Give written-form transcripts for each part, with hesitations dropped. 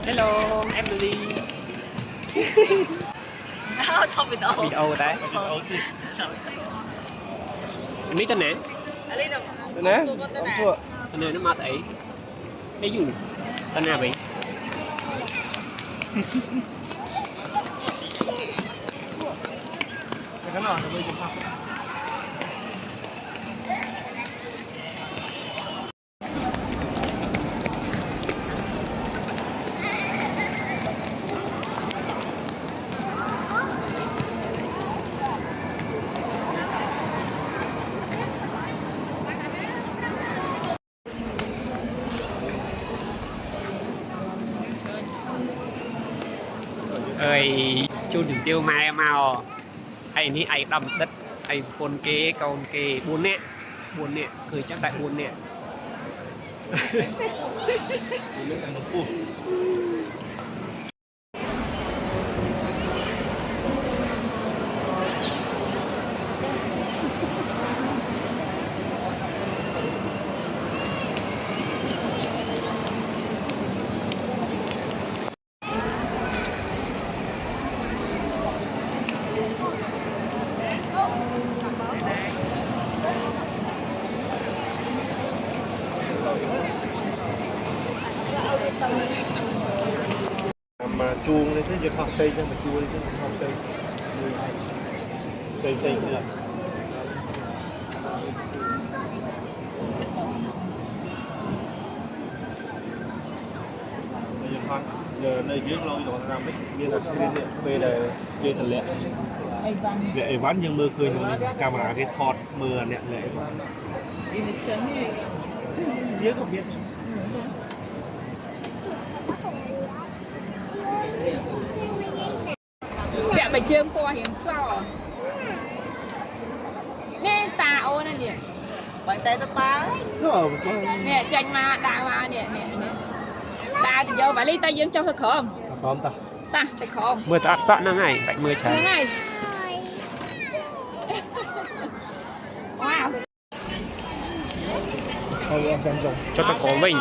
Hello Emily. Không video. Video đấy. Em biết tên nè. Tên nè. Tên này nó mà thấy. Cái dù. Tên nào vậy? Cái nào nó bây giờ sao? Ơi chôn đừng tiêu mai mau ai ní ai đâm đất ai con kế con kê buồn nè cười chắc tại buồn nè mà chuông này thế giờ họ xây cho mà chuông chứ họ xây cũng là giờ này viết lâu rồi làm biết viên là screen điện về là chơi thật lẹ lẹ ván nhưng mưa khơi camera cái thọt mưa nè lẹ viết không biết Mẹ phải chơi qua hiền sò nè tà ô nè nè bạn tay tao ba nè chanh ma đa ma nè đa thì giờ phải lấy tay dương cho hơi không không ta ta tay không mưa ta sợ nó ngày vậy mưa trời này wow cho tao có mình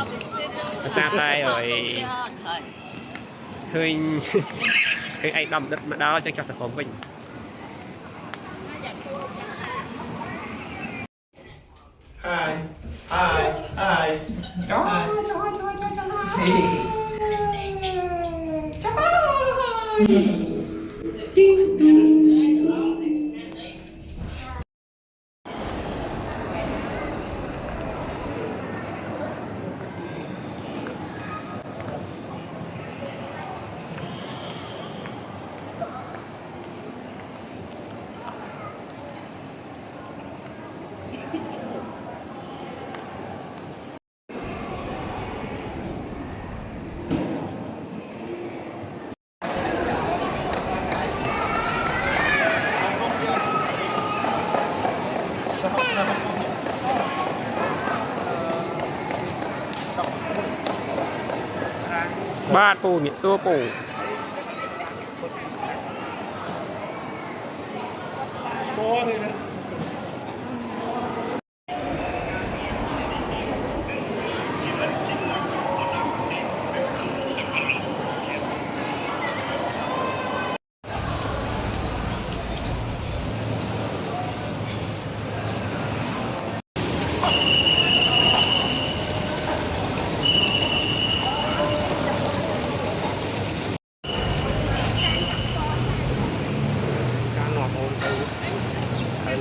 ra tay rồi khơi cái ai đâm đất mà đó cho tao có mình ai baปูmiệng xuaปู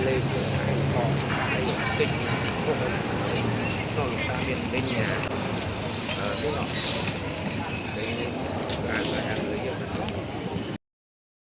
lên ai còn ai tinh nó ta miền bên nhà